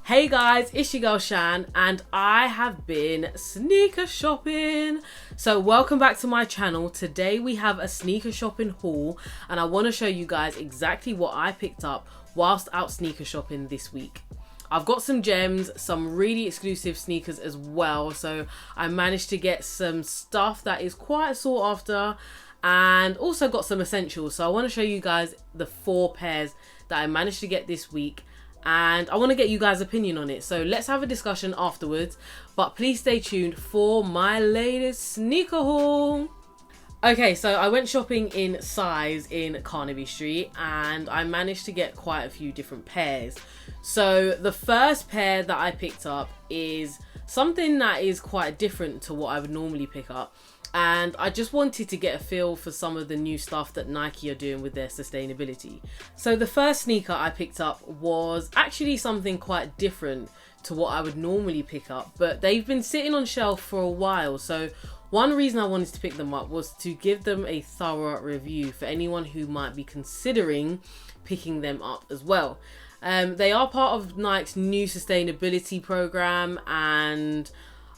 Hey guys, it's your girl Shan and I have been sneaker shopping. So welcome back to my channel. Today we have a sneaker shopping haul and I want to show you guys exactly what I picked up whilst out sneaker shopping this week. I've got some gems, some really exclusive sneakers as well. So I managed to get some stuff that is quite sought after and also got some essentials. So I want to show you guys the 4 pairs that I managed to get this week. And I want to get you guys' opinion on it. So let's have a discussion afterwards. But please stay tuned for my latest sneaker haul. Okay, so I went shopping in size in Carnaby Street and I managed to get quite a few different pairs. So the first pair that I picked up is something that is quite different to what I would normally pick up. And I just wanted to get a feel for some of the new stuff that Nike are doing with their sustainability. So the first sneaker I picked up was actually something quite different to what I would normally pick up, but they've been sitting on shelf for a while. So one reason I wanted to pick them up was to give them a thorough review for anyone who might be considering picking them up as well. They are part of Nike's new sustainability program and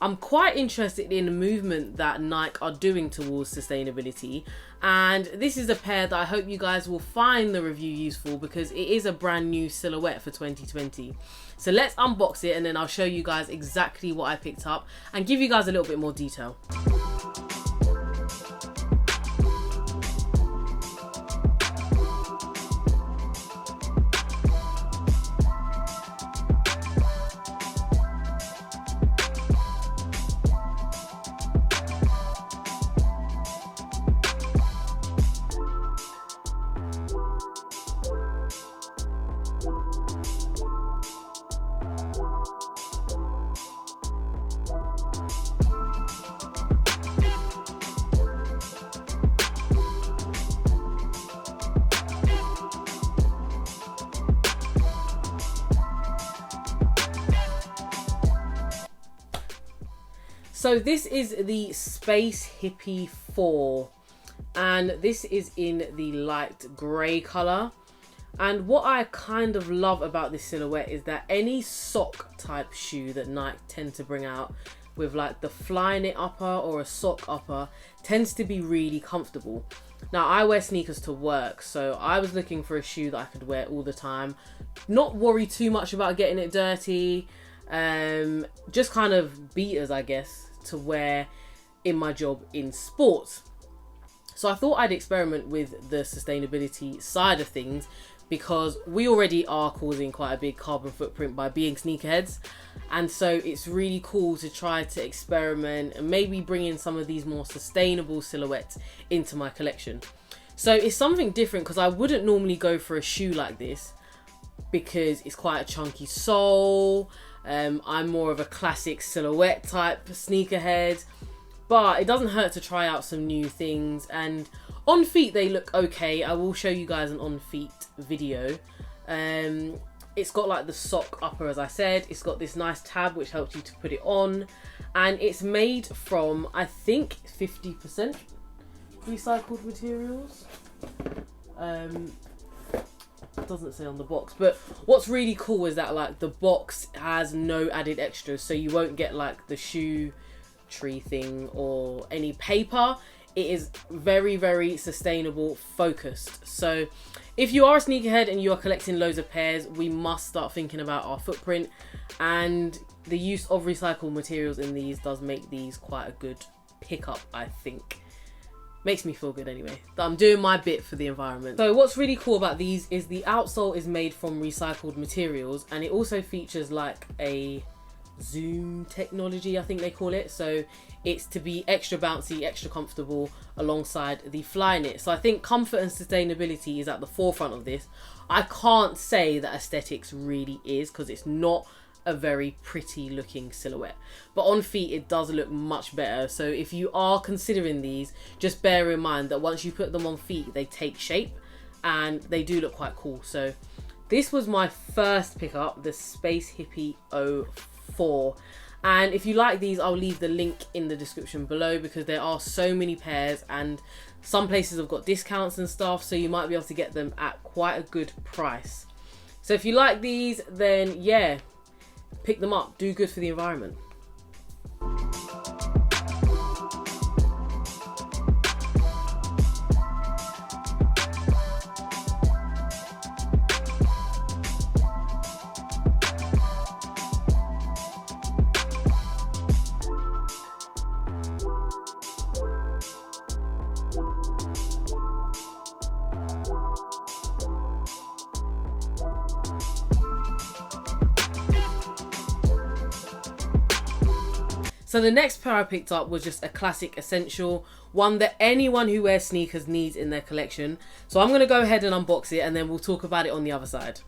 I'm quite interested in the movement that Nike are doing towards sustainability, and this is a pair that I hope you guys will find the review useful because it is a brand new silhouette for 2020. So let's unbox it and then I'll show you guys exactly what I picked up and give you guys a little bit more detail. So this is the Space Hippie 4 and this is in the light grey colour. And what I kind of love about this silhouette is that any sock type shoe that Nike tend to bring out with like the fly knit upper or a sock upper tends to be really comfortable. Now I wear sneakers to work, so I was looking for a shoe that I could wear all the time, not worry too much about getting it dirty, just kind of beaters I guess to wear in my job in sports. So I thought I'd experiment with the sustainability side of things because we already are causing quite a big carbon footprint by being sneakerheads, and so it's really cool to try to experiment and maybe bring in some of these more sustainable silhouettes into my collection. So it's something different because I wouldn't normally go for a shoe like this because it's quite a chunky sole. I'm more of a classic silhouette type sneakerhead, but it doesn't hurt to try out some new things, and on feet they look okay. I will show you guys an on feet video. It's got like the sock upper, as I said. It's got this nice tab which helps you to put it on, and it's made from I think 50% recycled materials. Doesn't say on the box, but what's really cool is that like the box has no added extras, so you won't get like the shoe tree thing or any paper. It is very, very sustainable focused. So if you are a sneakerhead and you are collecting loads of pairs, we must start thinking about our footprint, and the use of recycled materials in these does make these quite a good pickup, I think. Makes me feel good anyway, that I'm doing my bit for the environment. So what's really cool about these is the outsole is made from recycled materials, and it also features like a zoom technology, I think they call it. So it's to be extra bouncy, extra comfortable alongside the fly knit. So I think comfort and sustainability is at the forefront of this. I can't say that aesthetics really is because it's not a very pretty looking silhouette, but on feet it does look much better. So if you are considering these, just bear in mind that once you put them on feet they take shape and they do look quite cool. So this was my first pickup, the Space Hippie 04, And if you like these, I'll leave the link in the description below, because there are so many pairs and some places have got discounts and stuff, so you might be able to get them at quite a good price. So if you like these, then yeah, pick them up. Do good for the environment. So the next pair I picked up was just a classic essential, one that anyone who wears sneakers needs in their collection. So I'm going to go ahead and unbox it, and then we'll talk about it on the other side.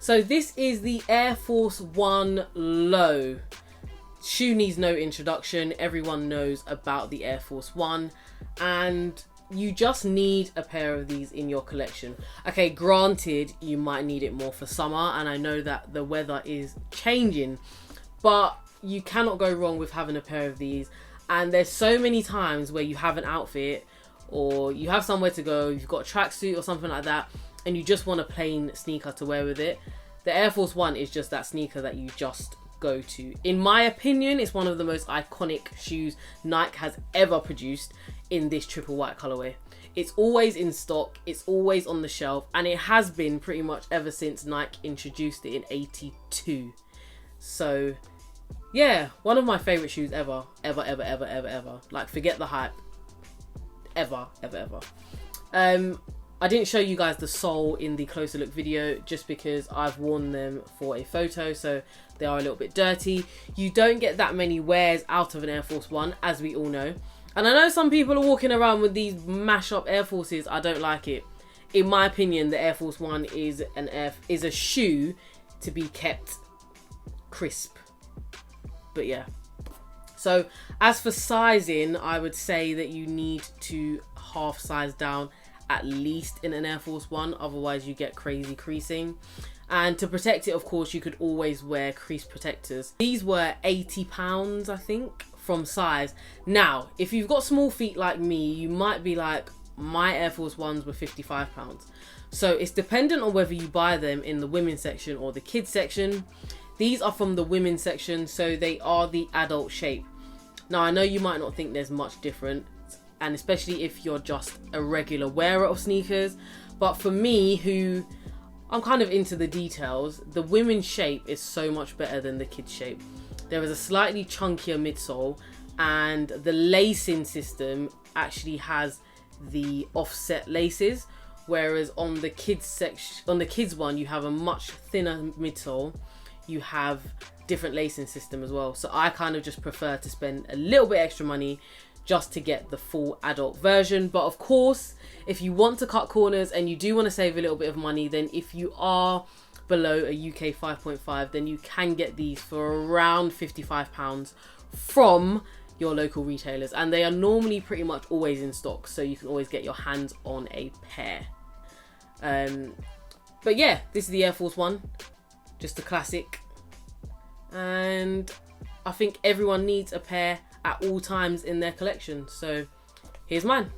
So this is the Air Force 1 Low. Shoe needs no introduction. Everyone knows about the Air Force 1, and you just need a pair of these in your collection. Okay, granted, you might need it more for summer, and I know that the weather is changing, but you cannot go wrong with having a pair of these. And there's so many times where you have an outfit, or you have somewhere to go, you've got a tracksuit or something like that, and you just want a plain sneaker to wear with it. The Air Force 1 is just that sneaker that you just go to. In my opinion, it's one of the most iconic shoes Nike has ever produced in this triple white colorway. It's always in stock, it's always on the shelf, and it has been pretty much ever since Nike introduced it in '82. So yeah, one of my favorite shoes ever. Like, forget the hype. Ever. I didn't show you guys the sole in the closer look video just because I've worn them for a photo, so they are a little bit dirty. You don't get that many wears out of an Air Force 1, as we all know. And I know some people are walking around with these mash up Air Forces. I don't like it. In my opinion, the Air Force 1 is a shoe to be kept crisp. But yeah. So as for sizing, I would say that you need to half size down at least in an Air Force 1, otherwise you get crazy creasing. And to protect it, of course, you could always wear crease protectors. These were £80, I think, from size. Now, if you've got small feet like me, you might be like, my Air Force 1s were £55. So it's dependent on whether you buy them in the women's section or the kids section. These are from the women's section, so they are the adult shape. Now, I know you might not think there's much different, and especially if you're just a regular wearer of sneakers, but for me, who I'm kind of into the details, the women's shape is so much better than the kids shape. There is a slightly chunkier midsole, and the lacing system actually has the offset laces, whereas on the kids section, on the kids one, you have a much thinner midsole. You have different lacing system as well. So I kind of just prefer to spend a little bit extra money just to get the full adult version. But of course, if you want to cut corners and you do want to save a little bit of money, then if you are below a UK 5.5, then you can get these for around £55 from your local retailers, and they are normally pretty much always in stock, so you can always get your hands on a pair. But yeah, this is the Air Force 1, just a classic, and I think everyone needs a pair at all times in their collection, so here's mine.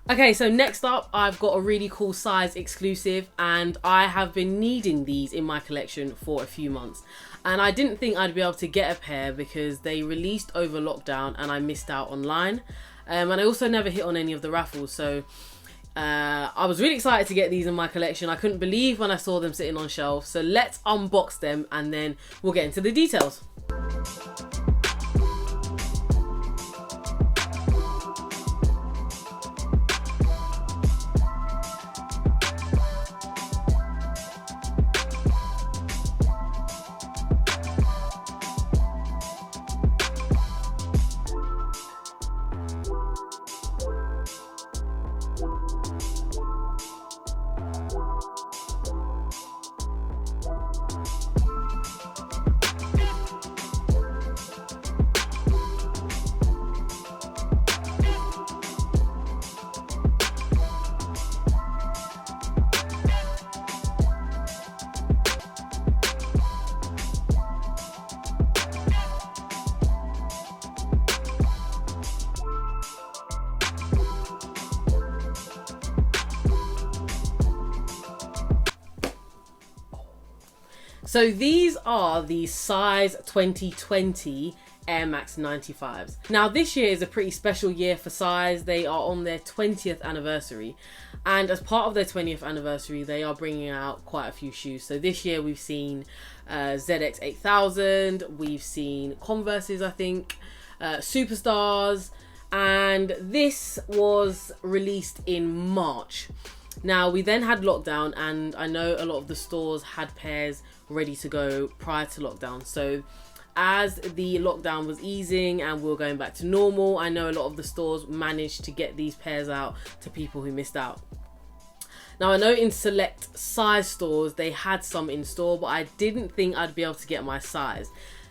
Okay, so next up, I've got a really cool size exclusive, and I have been needing these in my collection for a few months. And I didn't think I'd be able to get a pair because they released over lockdown and I missed out online. And I also never hit on any of the raffles, so I was really excited to get these in my collection. I couldn't believe when I saw them sitting on shelves. So let's unbox them and then we'll get into the details. So these are the size 2020 Air Max 95s. Now this year is a pretty special year for size. They are on their 20th anniversary, and as part of their 20th anniversary they are bringing out quite a few shoes. So this year we've seen ZX 8000, we've seen Converses, I think, Superstars, and this was released in March. Now we then had lockdown, and I know a lot of the stores had pairs ready to go prior to lockdown. So as the lockdown was easing and we were going back to normal, I know a lot of the stores managed to get these pairs out to people who missed out. Now I know in select size stores they had some in store, but I didn't think I'd be able to get my size.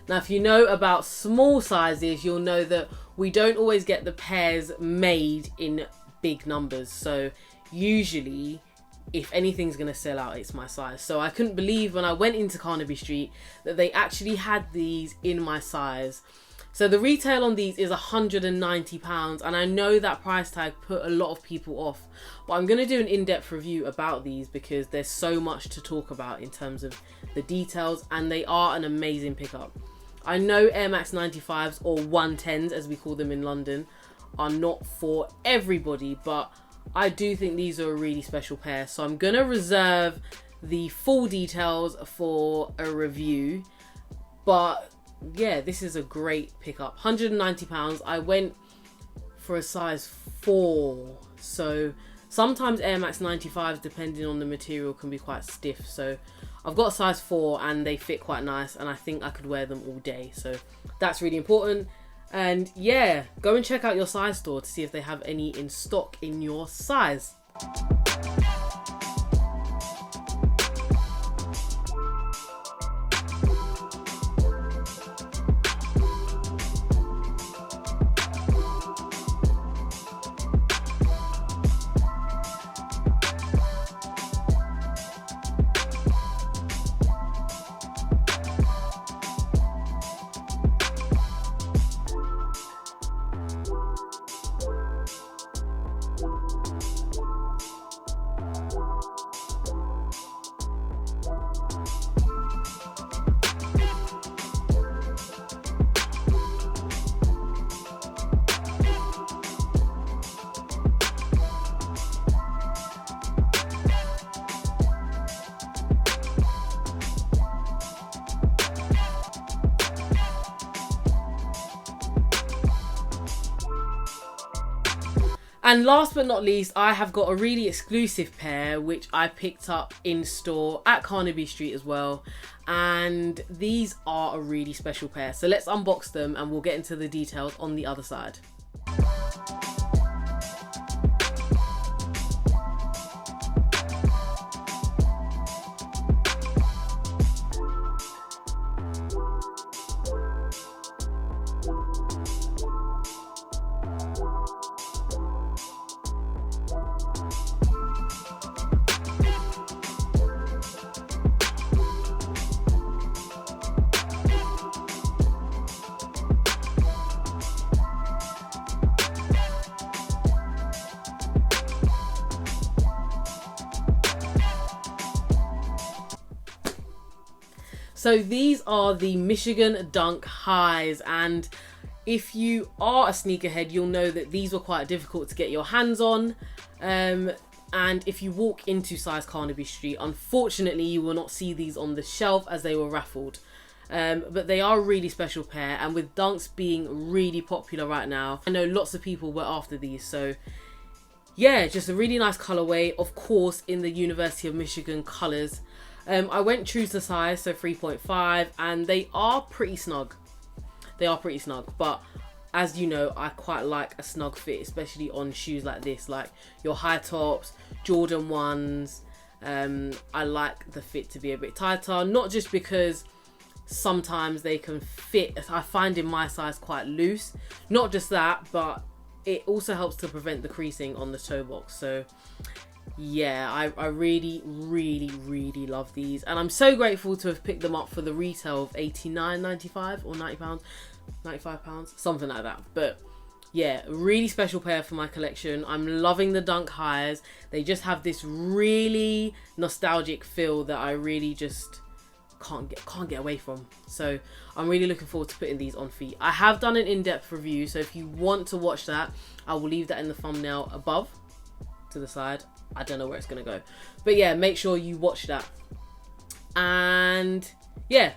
Now if you know about small sizes, you'll know that we don't always get the pairs made in big numbers. So usually if anything's gonna sell out, it's my size. So I couldn't believe when I went into Carnaby Street that they actually had these in my size. So the retail on these is £190, and I know that price tag put a lot of people off, but I'm gonna do an in-depth review about these because there's so much to talk about in terms of the details, and they are an amazing pickup. I know Air Max 95s, or 110s as we call them in London, are not for everybody, but I do think these are a really special pair. So I'm gonna reserve the full details for a review, but yeah, this is a great pickup. £190. I went for a size 4, so sometimes Air Max 95s, depending on the material, can be quite stiff. So I've got a size 4 and they fit quite nice, and I think I could wear them all day, so that's really important. And yeah, go and check out your size store to see if they have any in stock in your size. And last but not least, I have got a really exclusive pair which I picked up in store at Carnaby Street as well. And these are a really special pair. So let's unbox them and we'll get into the details on the other side. So these are the Michigan Dunk Highs, and if you are a sneakerhead, you'll know that these were quite difficult to get your hands on. And if you walk into size Carnaby Street, unfortunately you will not see these on the shelf as they were raffled. But they are a really special pair, and with Dunks being really popular right now, I know lots of people were after these. So yeah, just a really nice colorway, of course, in the University of Michigan colors. I went true to size, so 3.5, and they are pretty snug. They are pretty snug, but as you know, I quite like a snug fit, especially on shoes like this, like your high tops, Jordan 1s. I like the fit to be a bit tighter, not just because sometimes they can fit, I find in my size, quite loose. Not just that, but it also helps to prevent the creasing on the toe box. So yeah, I really love these, and I'm so grateful to have picked them up for the retail of $89.95 or £90, £95, something like that. But yeah, really special pair for my collection. I'm loving the Dunk Highs. They just have this really nostalgic feel that I really just can't get away from. So I'm really looking forward to putting these on feet. I have done an in-depth review, so if you want to watch that, I will leave that in the thumbnail above to the side. I don't know where it's gonna go, but yeah, make sure you watch that. And yeah,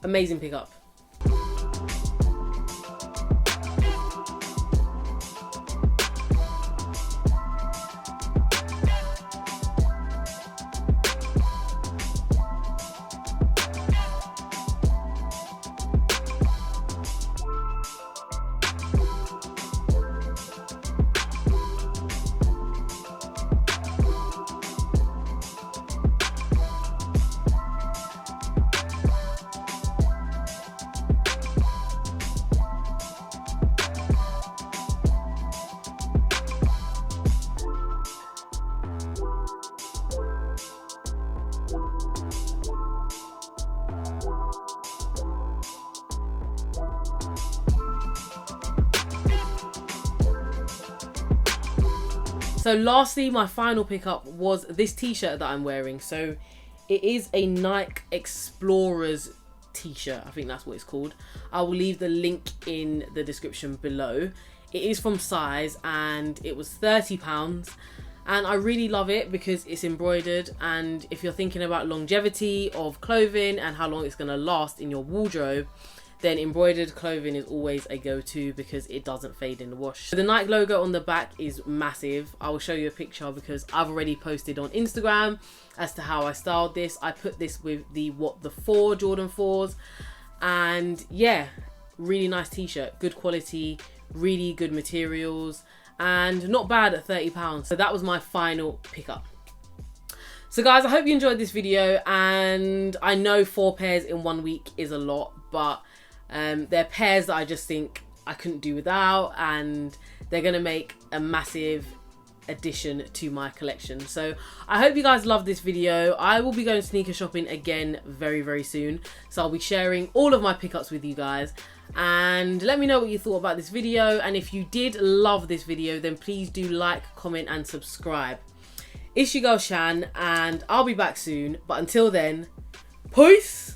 amazing pickup. So lastly, my final pickup was this t-shirt that I'm wearing. So it is a Nike Explorers t-shirt. I think that's what it's called. I will leave the link in the description below. It is from Size and it was £30. And I really love it because it's embroidered, and if you're thinking about longevity of clothing and how long it's going to last in your wardrobe, then embroidered clothing is always a go-to because it doesn't fade in the wash. The Nike logo on the back is massive. I will show you a picture because I've already posted on Instagram as to how I styled this. I put this with the Jordan 4s, and yeah, really nice t-shirt, good quality, really good materials, and not bad at £30. So that was my final pickup. So guys, I hope you enjoyed this video, and I know 4 pairs in 1 week is a lot, but they're pairs that I just think I couldn't do without, and they're gonna make a massive addition to my collection. So I hope you guys love this video. I will be going sneaker shopping again very soon, so I'll be sharing all of my pickups with you guys, and let me know what you thought about this video. And if you did love this video, then please do like, comment and subscribe. It's your girl Shan, and I'll be back soon, but until then, peace.